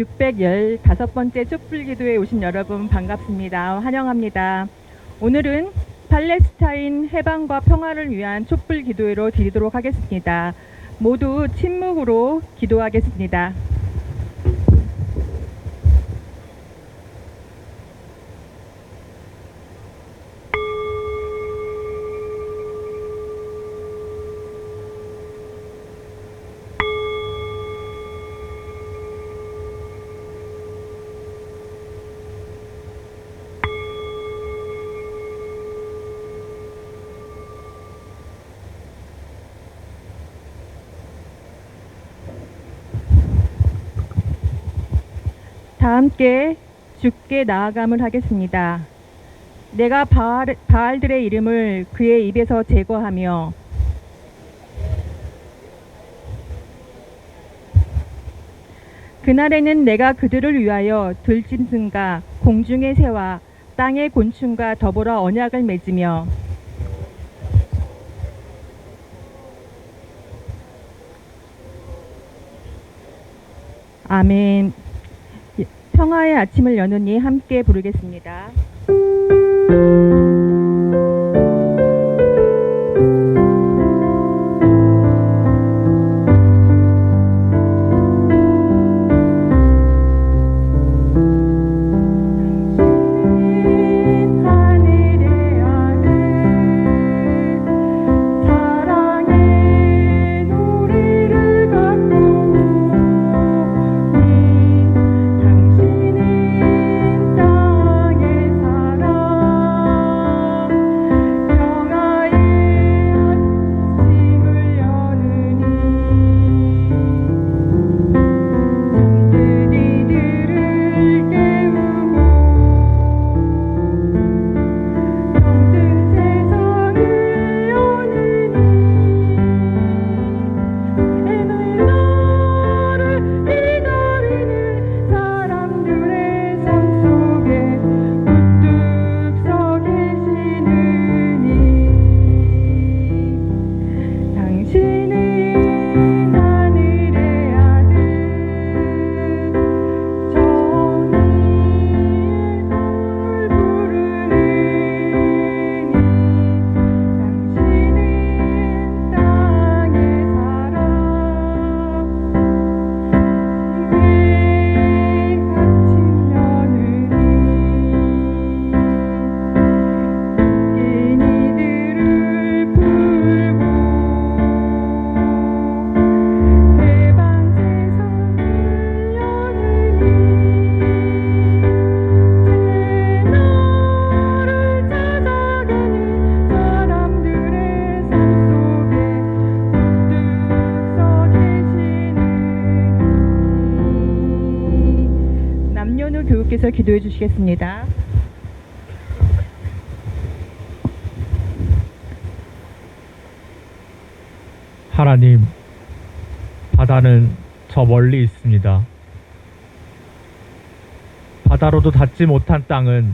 615번째 촛불기도에 오신 여러분 반갑습니다. 환영합니다. 오늘은 팔레스타인 해방과 평화를 위한 촛불기도회로 드리도록 하겠습니다. 모두 침묵으로 기도하겠습니다. 다 함께 주께 나아감을 하겠습니다. 내가 바알들의 이름을 그의 입에서 제거하며 그날에는 내가 그들을 위하여 들짐승과 공중의 새와 땅의 곤충과 더불어 언약을 맺으며 아멘. 평화의 아침을 여누니 함께 부르겠습니다. 교우께서 기도해 주시겠습니다. 하나님, 바다는 저 멀리 있습니다. 바다로도 닿지 못한 땅은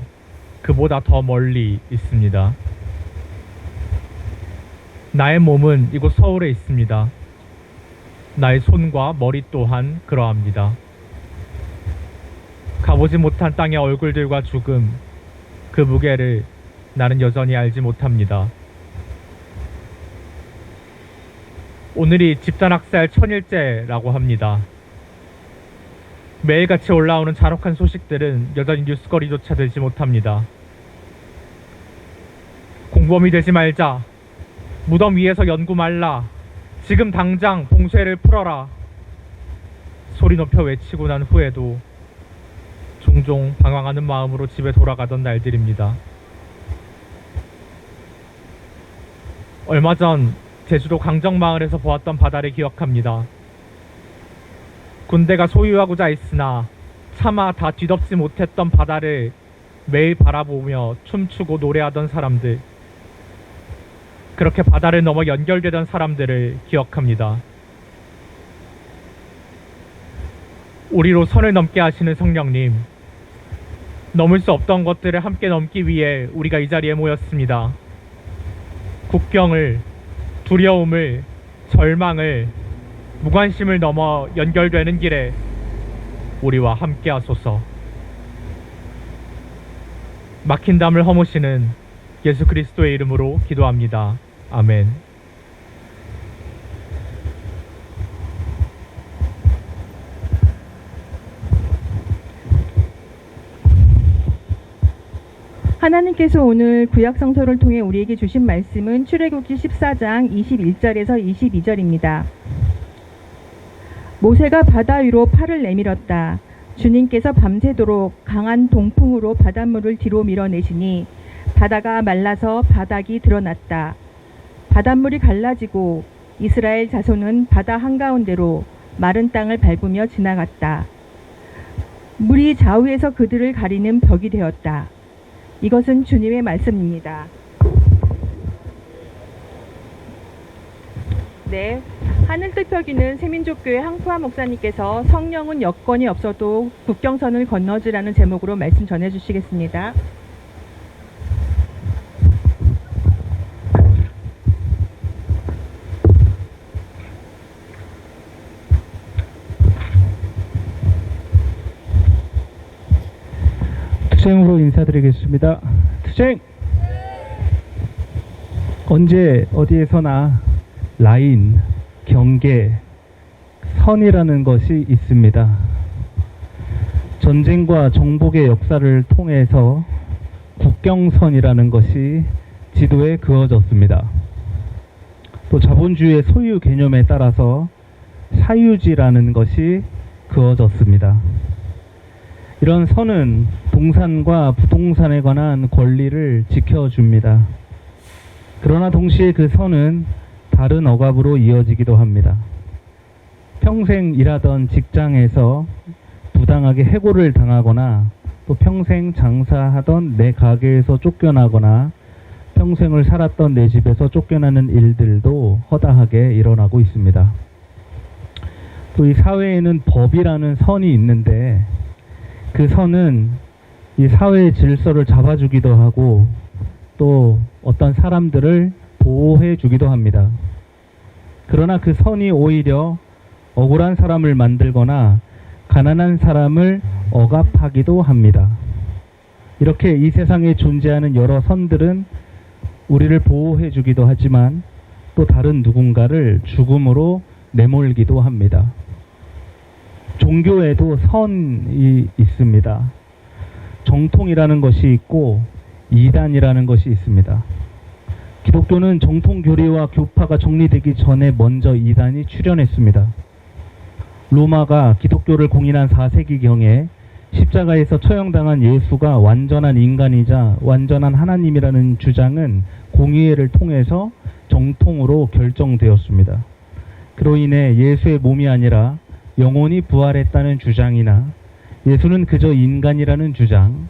그보다 더 멀리 있습니다. 나의 몸은 이곳 서울에 있습니다. 나의 손과 머리 또한 그러합니다. 가보지 못한 땅의 얼굴들과 죽음, 그 무게를 나는 여전히 알지 못합니다. 오늘이 집단학살 1000일째라고 합니다. 매일같이 올라오는 잔혹한 소식들은 여전히 뉴스거리조차 되지 못합니다. 공범이 되지 말자. 무덤 위에서 연구 말라. 지금 당장 봉쇄를 풀어라. 소리 높여 외치고 난 후에도 종종 방황하는 마음으로 집에 돌아가던 날들입니다. 얼마 전 제주도 강정마을에서 보았던 바다를 기억합니다. 군대가 소유하고자 했으나 차마 다 뒤덮지 못했던 바다를 매일 바라보며 춤추고 노래하던 사람들, 그렇게 바다를 넘어 연결되던 사람들을 기억합니다. 우리로 선을 넘게 하시는 성령님, 넘을 수 없던 것들을 함께 넘기 위해 우리가 이 자리에 모였습니다. 국경을, 두려움을, 절망을, 무관심을 넘어 연결되는 길에 우리와 함께 하소서. 막힌 담을 허무시는 예수 그리스도의 이름으로 기도합니다. 아멘. 하나님께서 오늘 구약 성서를 통해 우리에게 주신 말씀은 출애굽기 14장 21절에서 22절입니다. 모세가 바다 위로 팔을 내밀었다. 주님께서 밤새도록 강한 동풍으로 바닷물을 뒤로 밀어내시니 바다가 말라서 바닥이 드러났다. 바닷물이 갈라지고 이스라엘 자손은 바다 한가운데로 마른 땅을 밟으며 지나갔다. 물이 좌우에서 그들을 가리는 벽이 되었다. 이것은 주님의 말씀입니다. 네, 하늘뜻펴기는 세민족교회 항푸아 목사님께서 성령은 여건이 없어도 국경선을 건너지라는 제목으로 말씀 전해주시겠습니다. 투쟁으로 인사드리겠습니다. 투쟁! 언제 어디에서나 라인, 경계, 선이라는 것이 있습니다. 전쟁과 정복의 역사를 통해서 국경선이라는 것이 지도에 그어졌습니다. 또 자본주의의 소유 개념에 따라서 사유지라는 것이 그어졌습니다. 이런 선은 동산과 부동산에 관한 권리를 지켜줍니다. 그러나 동시에 그 선은 다른 억압으로 이어지기도 합니다. 평생 일하던 직장에서 부당하게 해고를 당하거나 또 평생 장사하던 내 가게에서 쫓겨나거나 평생을 살았던 내 집에서 쫓겨나는 일들도 허다하게 일어나고 있습니다. 또 이 사회에는 법이라는 선이 있는데 그 선은 이 사회의 질서를 잡아주기도 하고 또 어떤 사람들을 보호해 주기도 합니다. 그러나 그 선이 오히려 억울한 사람을 만들거나 가난한 사람을 억압하기도 합니다. 이렇게 이 세상에 존재하는 여러 선들은 우리를 보호해 주기도 하지만 또 다른 누군가를 죽음으로 내몰기도 합니다. 종교에도 선이 있습니다. 정통이라는 것이 있고 이단이라는 것이 있습니다. 기독교는 정통 교리와 교파가 정리되기 전에 먼저 이단이 출현했습니다. 로마가 기독교를 공인한 4세기경에 십자가에서 처형당한 예수가 완전한 인간이자 완전한 하나님이라는 주장은 공의회를 통해서 정통으로 결정되었습니다. 그로 인해 예수의 몸이 아니라 영혼이 부활했다는 주장이나 예수는 그저 인간이라는 주장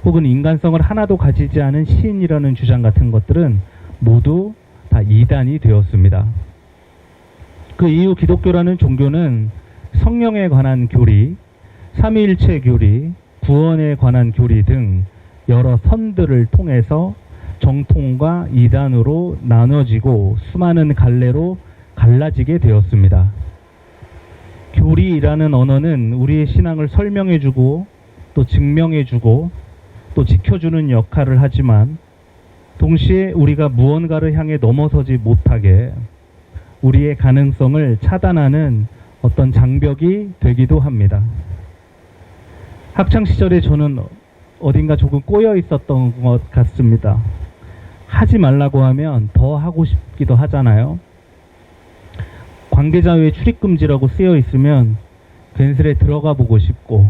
혹은 인간성을 하나도 가지지 않은 시인이라는 주장 같은 것들은 모두 다 이단이 되었습니다. 그 이후 기독교라는 종교는 성령에 관한 교리, 삼위일체 교리, 구원에 관한 교리 등 여러 선들을 통해서 정통과 이단으로 나눠지고 수많은 갈래로 갈라지게 되었습니다. 교리라는 언어는 우리의 신앙을 설명해주고 또 증명해주고 또 지켜주는 역할을 하지만 동시에 우리가 무언가를 향해 넘어서지 못하게 우리의 가능성을 차단하는 어떤 장벽이 되기도 합니다. 학창시절에 저는 어딘가 조금 꼬여 있었던 것 같습니다. 하지 말라고 하면 더 하고 싶기도 하잖아요. 관계자 외에 출입금지라고 쓰여 있으면 괜스레 들어가 보고 싶고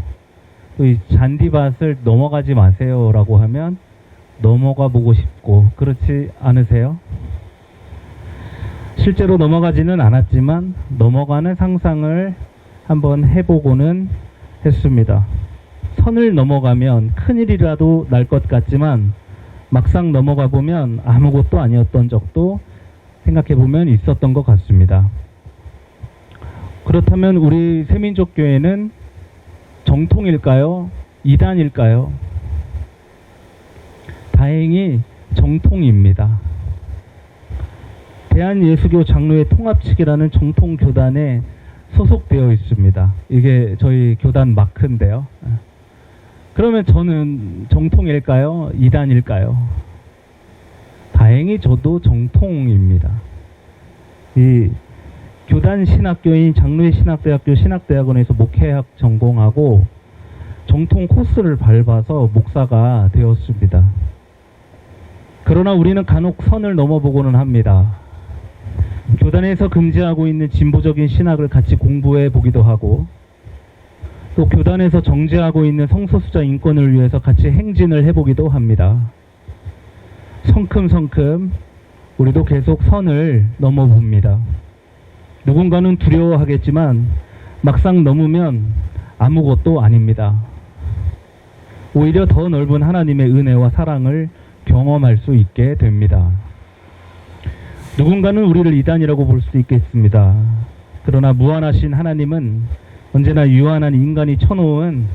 또 이 잔디밭을 넘어가지 마세요 라고 하면 넘어가 보고 싶고 그렇지 않으세요? 실제로 넘어가지는 않았지만 넘어가는 상상을 한번 해보고는 했습니다. 선을 넘어가면 큰일이라도 날 것 같지만 막상 넘어가 보면 아무것도 아니었던 적도 생각해보면 있었던 것 같습니다. 그렇다면 우리 세민족교회는 정통일까요? 이단일까요? 다행히 정통입니다. 대한예수교 장로회 통합측이라는 정통교단에 소속되어 있습니다. 이게 저희 교단 마크인데요. 그러면 저는 정통일까요? 이단일까요? 다행히 저도 정통입니다. 이 교단 신학교인 장로의 신학대학교 신학대학원에서 목회학 전공하고 정통 코스를 밟아서 목사가 되었습니다. 그러나 우리는 간혹 선을 넘어보고는 합니다. 교단에서 금지하고 있는 진보적인 신학을 같이 공부해 보기도 하고, 또 교단에서 정죄하고 있는 성소수자 인권을 위해서 같이 행진을 해보기도 합니다. 성큼성큼 우리도 계속 선을 넘어봅니다. 누군가는 두려워하겠지만 막상 넘으면 아무것도 아닙니다. 오히려 더 넓은 하나님의 은혜와 사랑을 경험할 수 있게 됩니다. 누군가는 우리를 이단이라고 볼 수도 있겠습니다. 그러나 무한하신 하나님은 언제나 유한한 인간이 쳐놓은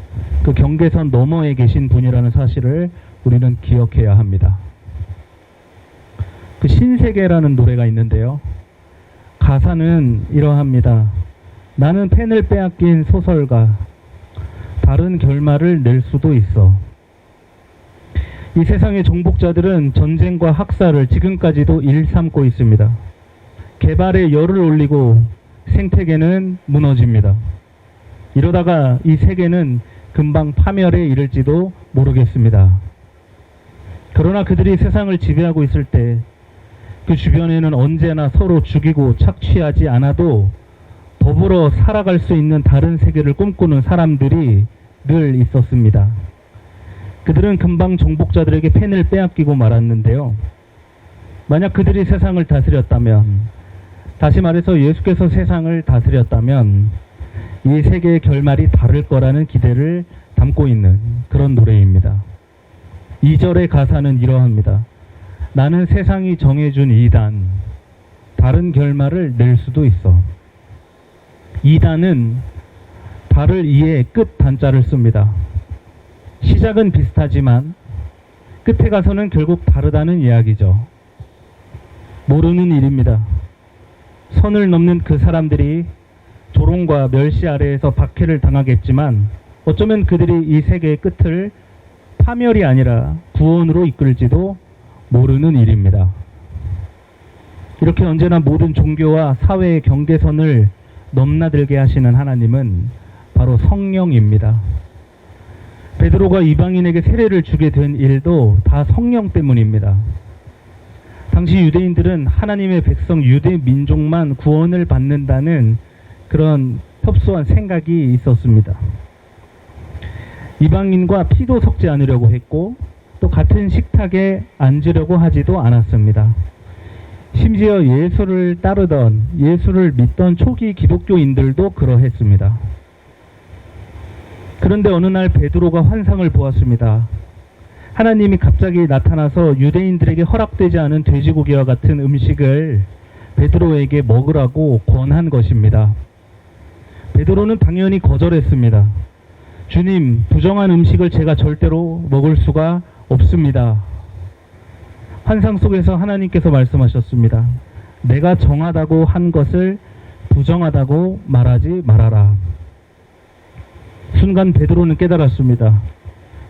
그 경계선 너머에 계신 분이라는 사실을 우리는 기억해야 합니다. 그 신세계라는 노래가 있는데요. 가사는 이러합니다. 나는 펜을 빼앗긴 소설가, 다른 결말을 낼 수도 있어. 이 세상의 정복자들은 전쟁과 학살을 지금까지도 일삼고 있습니다. 개발에 열을 올리고 생태계는 무너집니다. 이러다가 이 세계는 금방 파멸에 이를지도 모르겠습니다. 그러나 그들이 세상을 지배하고 있을 때 그 주변에는 언제나 서로 죽이고 착취하지 않아도 더불어 살아갈 수 있는 다른 세계를 꿈꾸는 사람들이 늘 있었습니다. 그들은 금방 정복자들에게 펜을 빼앗기고 말았는데요. 만약 그들이 세상을 다스렸다면, 다시 말해서 예수께서 세상을 다스렸다면 이 세계의 결말이 다를 거라는 기대를 담고 있는 그런 노래입니다. 2절의 가사는 이러합니다. 나는 세상이 정해준 이단, 다른 결말을 낼 수도 있어. 이단은 달을 이에 끝 단자를 씁니다. 시작은 비슷하지만 끝에 가서는 결국 다르다는 이야기죠. 모르는 일입니다. 선을 넘는 그 사람들이 조롱과 멸시 아래에서 박해를 당하겠지만 어쩌면 그들이 이 세계의 끝을 파멸이 아니라 구원으로 이끌지도 모르는 일입니다. 이렇게 언제나 모든 종교와 사회의 경계선을 넘나들게 하시는 하나님은 바로 성령입니다. 베드로가 이방인에게 세례를 주게 된 일도 다 성령 때문입니다. 당시 유대인들은 하나님의 백성 유대 민족만 구원을 받는다는 그런 협소한 생각이 있었습니다. 이방인과 피도 섞지 않으려고 했고 또 같은 식탁에 앉으려고 하지도 않았습니다. 심지어 예수를 따르던, 예수를 믿던 초기 기독교인들도 그러했습니다. 그런데 어느 날 베드로가 환상을 보았습니다. 하나님이 갑자기 나타나서 유대인들에게 허락되지 않은 돼지고기와 같은 음식을 베드로에게 먹으라고 권한 것입니다. 베드로는 당연히 거절했습니다. 주님, 부정한 음식을 제가 절대로 먹을 수가 없습니다. 환상 속에서 하나님께서 말씀하셨습니다. 내가 정하다고 한 것을 부정하다고 말하지 말아라. 순간 베드로는 깨달았습니다.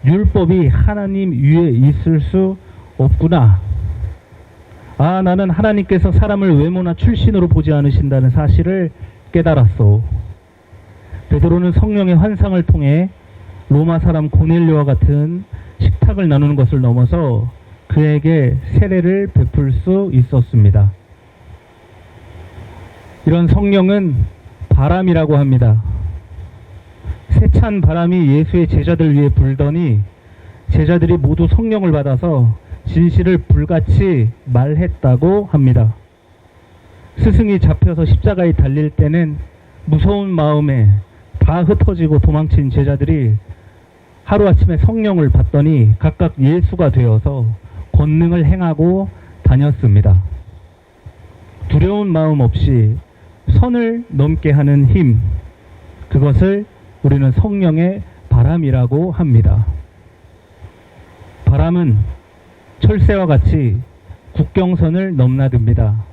율법이 하나님 위에 있을 수 없구나. 아, 나는 하나님께서 사람을 외모나 출신으로 보지 않으신다는 사실을 깨달았소. 베드로는 성령의 환상을 통해 로마 사람 고넬료와 같은 식탁을 나누는 것을 넘어서 그에게 세례를 베풀 수 있었습니다. 이런 성령은 바람이라고 합니다. 세찬 바람이 예수의 제자들 위에 불더니 제자들이 모두 성령을 받아서 진실을 불같이 말했다고 합니다. 스승이 잡혀서 십자가에 달릴 때는 무서운 마음에 다 흩어지고 도망친 제자들이 하루아침에 성령을 받더니 각각 예수가 되어서 권능을 행하고 다녔습니다. 두려운 마음 없이 선을 넘게 하는 힘, 그것을 우리는 성령의 바람이라고 합니다. 바람은 철새와 같이 국경선을 넘나듭니다.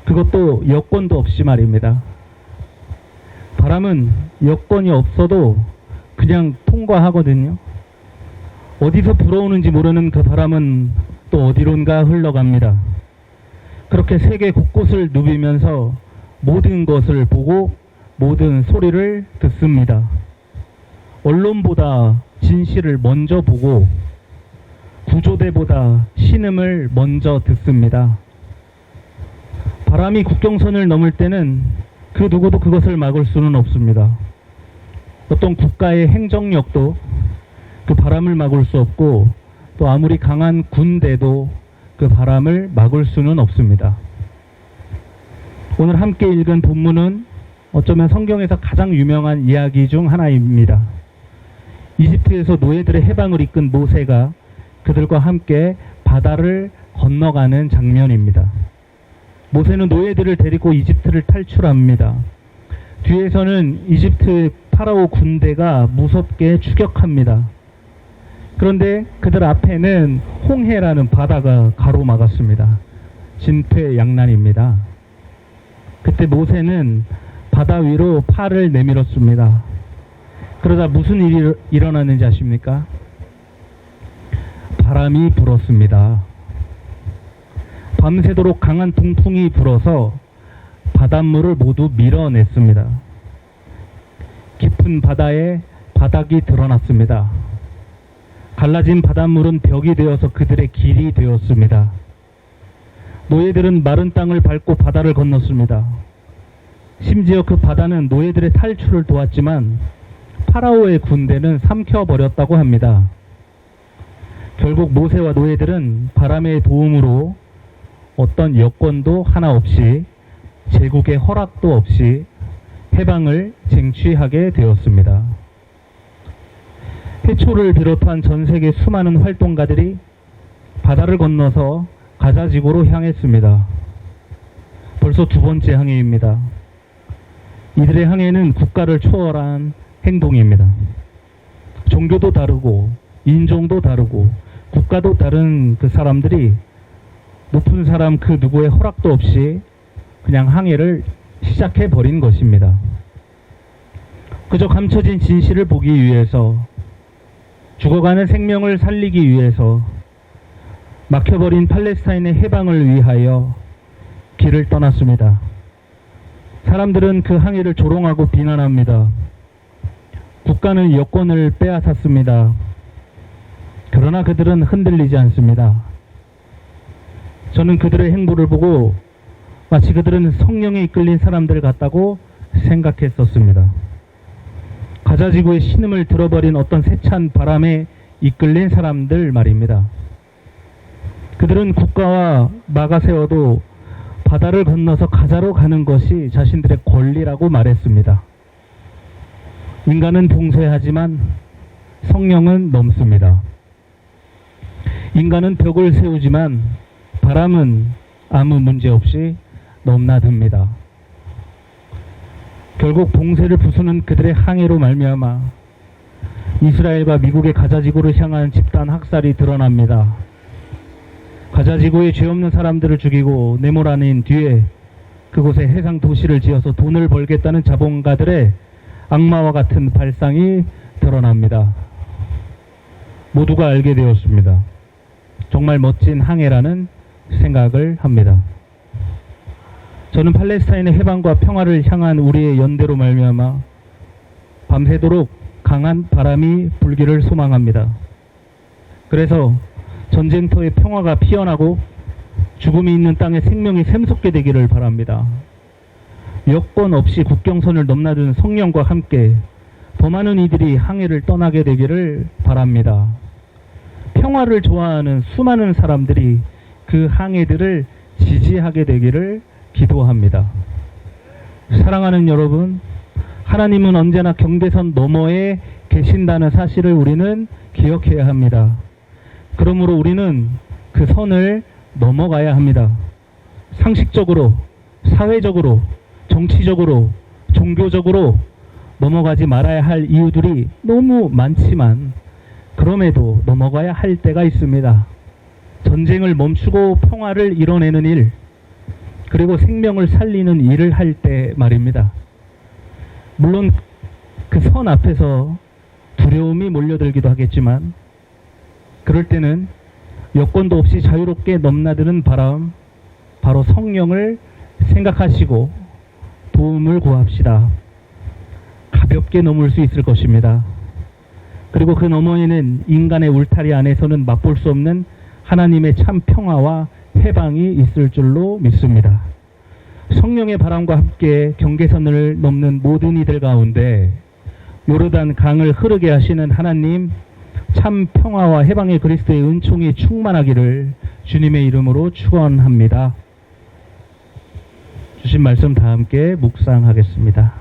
그것도 여건도 없이 말입니다. 바람은 여건이 없어도 그냥 통과하거든요. 어디서 불어오는지 모르는 그 바람은 또 어디론가 흘러갑니다. 그렇게 세계 곳곳을 누비면서 모든 것을 보고 모든 소리를 듣습니다. 언론보다 진실을 먼저 보고 구조대보다 신음을 먼저 듣습니다. 바람이 국경선을 넘을 때는 그 누구도 그것을 막을 수는 없습니다. 어떤 국가의 행정력도 그 바람을 막을 수 없고 또 아무리 강한 군대도 그 바람을 막을 수는 없습니다. 오늘 함께 읽은 본문은 어쩌면 성경에서 가장 유명한 이야기 중 하나입니다. 이집트에서 노예들의 해방을 이끈 모세가 그들과 함께 바다를 건너가는 장면입니다. 모세는 노예들을 데리고 이집트를 탈출합니다. 뒤에서는 이집트 파라오 군대가 무섭게 추격합니다. 그런데 그들 앞에는 홍해라는 바다가 가로막았습니다. 진퇴양난입니다. 그때 모세는 바다 위로 팔을 내밀었습니다. 그러다 무슨 일이 일어났는지 아십니까? 바람이 불었습니다. 밤새도록 강한 동풍이 불어서 바닷물을 모두 밀어냈습니다. 깊은 바다에 바닥이 드러났습니다. 갈라진 바닷물은 벽이 되어서 그들의 길이 되었습니다. 노예들은 마른 땅을 밟고 바다를 건넜습니다. 심지어 그 바다는 노예들의 탈출을 도왔지만 파라오의 군대는 삼켜버렸다고 합니다. 결국 모세와 노예들은 바람의 도움으로 어떤 여건도 하나 없이 제국의 허락도 없이 해방을 쟁취하게 되었습니다. 해초를 비롯한 전 세계 수많은 활동가들이 바다를 건너서 가자지구로 향했습니다. 벌써 두 번째 항해입니다. 이들의 항해는 국가를 초월한 행동입니다. 종교도 다르고 인종도 다르고 국가도 다른 그 사람들이 높은 사람 그 누구의 허락도 없이 그냥 항해를 시작해버린 것입니다. 그저 감춰진 진실을 보기 위해서, 죽어가는 생명을 살리기 위해서, 막혀버린 팔레스타인의 해방을 위하여 길을 떠났습니다. 사람들은 그 항해를 조롱하고 비난합니다. 국가는 여권을 빼앗았습니다. 그러나 그들은 흔들리지 않습니다. 저는 그들의 행보를 보고 마치 그들은 성령에 이끌린 사람들 같다고 생각했었습니다. 가자지구의 신음을 들어버린 어떤 세찬 바람에 이끌린 사람들 말입니다. 그들은 국가와 막아세워도 바다를 건너서 가자로 가는 것이 자신들의 권리라고 말했습니다. 인간은 봉쇄하지만 성령은 넘습니다. 인간은 벽을 세우지만 바람은 아무 문제 없이 넘나듭니다. 결국 봉쇄를 부수는 그들의 항해로 말미암아 이스라엘과 미국의 가자지구를 향한 집단 학살이 드러납니다. 가자지구에 죄 없는 사람들을 죽이고 네모라닌 뒤에 그곳에 해상 도시를 지어서 돈을 벌겠다는 자본가들의 악마와 같은 발상이 드러납니다. 모두가 알게 되었습니다. 정말 멋진 항해라는 생각을 합니다. 저는 팔레스타인의 해방과 평화를 향한 우리의 연대로 말미암아 밤새도록 강한 바람이 불기를 소망합니다. 그래서 전쟁터의 평화가 피어나고 죽음이 있는 땅에 생명이 샘솟게 되기를 바랍니다. 여건 없이 국경선을 넘나드는 성령과 함께 더 많은 이들이 항해를 떠나게 되기를 바랍니다. 평화를 좋아하는 수많은 사람들이 그 항해들을 지지하게 되기를 기도합니다. 사랑하는 여러분, 하나님은 언제나 경계선 너머에 계신다는 사실을 우리는 기억해야 합니다. 그러므로 우리는 그 선을 넘어가야 합니다. 상식적으로, 사회적으로, 정치적으로, 종교적으로 넘어가지 말아야 할 이유들이 너무 많지만 그럼에도 넘어가야 할 때가 있습니다. 전쟁을 멈추고 평화를 이뤄내는 일, 그리고 생명을 살리는 일을 할 때 말입니다. 물론 그 선 앞에서 두려움이 몰려들기도 하겠지만 그럴 때는 여건도 없이 자유롭게 넘나드는 바람, 바로 성령을 생각하시고 도움을 구합시다. 가볍게 넘을 수 있을 것입니다. 그리고 그 너머에는 인간의 울타리 안에서는 맛볼 수 없는 하나님의 참 평화와 해방이 있을 줄로 믿습니다. 성령의 바람과 함께 경계선을 넘는 모든 이들 가운데 요르단 강을 흐르게 하시는 하나님 참 평화와 해방의 그리스도의 은총이 충만하기를 주님의 이름으로 축원합니다. 주신 말씀 다 함께 묵상하겠습니다.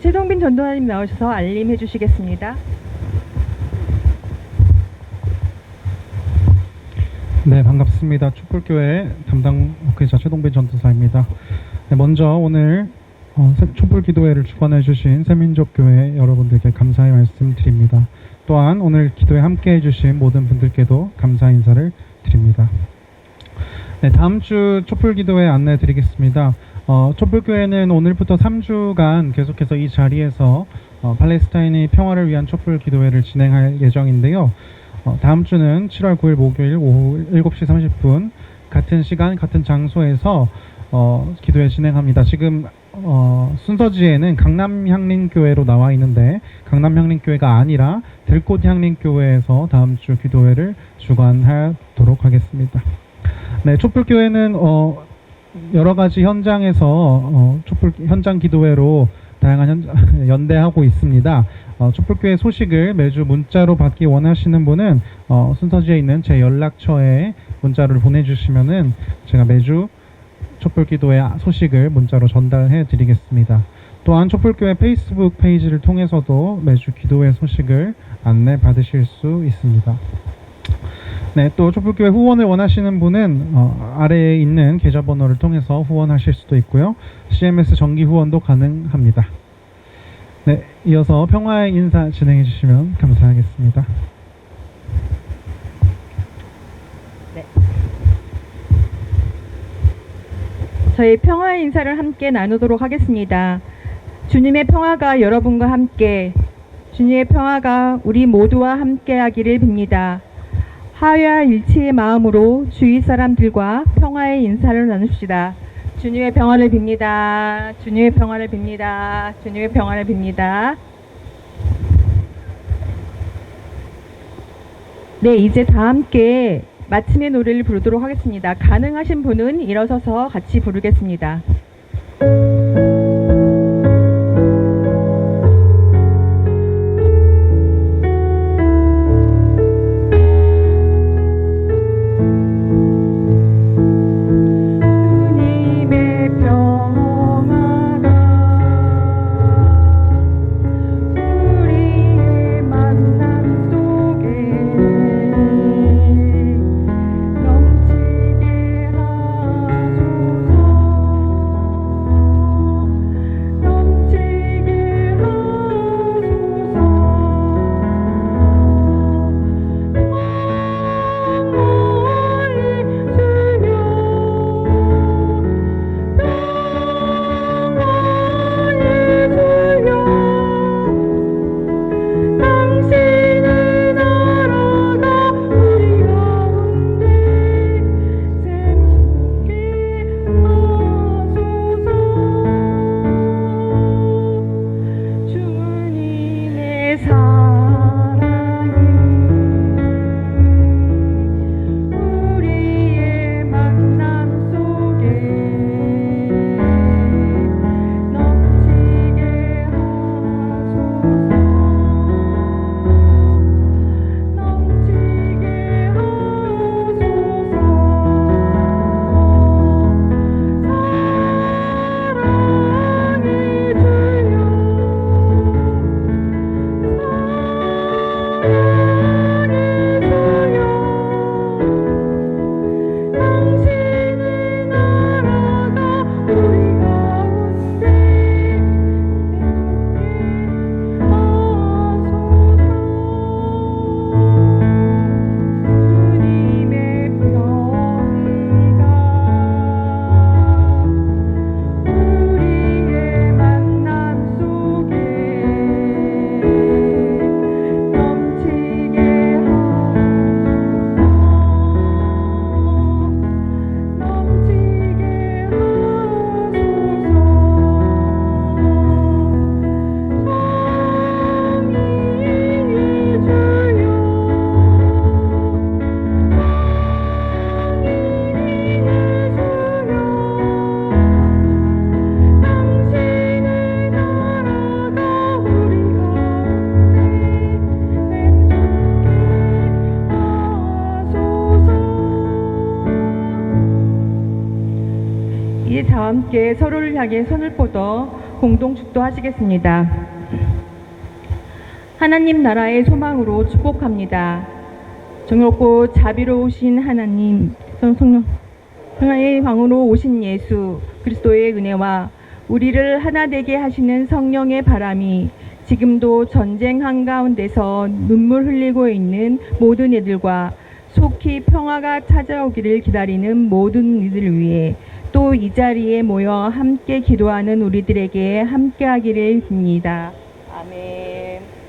최동빈 전도사님 나오셔서 알림해 주시겠습니다. 네, 반갑습니다. 촛불교회 담당 목회자 최동빈 전도사입니다. 네, 먼저 오늘 촛불기도회를 주관해 주신 새민족교회 여러분들께 감사의 말씀 드립니다. 또한 오늘 기도에 함께 해주신 모든 분들께도 감사 인사를 드립니다. 네, 다음 주 촛불기도회 안내 드리겠습니다. 촛불교회는 오늘부터 3주간 계속해서 이 자리에서 팔레스타인의 평화를 위한 촛불기도회를 진행할 예정인데요. 다음 주는 7월 9일 목요일 오후 7시 30분 같은 시간 같은 장소에서 기도회 진행합니다. 지금 순서지에는 강남향림교회로 나와 있는데 강남향림교회가 아니라 들꽃향림교회에서 다음 주 기도회를 주관하도록 하겠습니다. 네, 촛불교회는 여러 가지 현장에서 촛불 현장 기도회로 다양한 연대하고 있습니다. 촛불교회 소식을 매주 문자로 받기 원하시는 분은 순서지에 있는 제 연락처에 문자를 보내주시면은 제가 매주 촛불기도회 소식을 문자로 전달해 드리겠습니다. 또한 촛불교회 페이스북 페이지를 통해서도 매주 기도회 소식을 안내 받으실 수 있습니다. 네, 또 촛불교회 후원을 원하시는 분은 아래에 있는 계좌번호를 통해서 후원하실 수도 있고요. CMS 정기 후원도 가능합니다. 네, 이어서 평화의 인사 진행해 주시면 감사하겠습니다. 네. 저희 평화의 인사를 함께 나누도록 하겠습니다. 주님의 평화가 여러분과 함께, 주님의 평화가 우리 모두와 함께 하기를 빕니다. 화해와 일치의 마음으로 주위 사람들과 평화의 인사를 나눕시다. 주님의 평화를 빕니다. 주님의 평화를 빕니다. 주님의 평화를 빕니다. 네, 이제 다 함께 마침의 노래를 부르도록 하겠습니다. 가능하신 분은 일어서서 같이 부르겠습니다. 함께 서로를 향해 손을 뻗어 공동 축도하시겠습니다. 하나님 나라의 소망으로 축복합니다. 정롭고 자비로우신 하나님, 성령의 방으로 오신 예수 그리스도의 은혜와 우리를 하나 되게 하시는 성령의 바람이 지금도 전쟁 한가운데서 눈물 흘리고 있는 모든 이들과 속히 평화가 찾아오기를 기다리는 모든 이들을 위해 또 이 자리에 모여 함께 기도하는 우리들에게 함께하기를 빕니다. 아멘.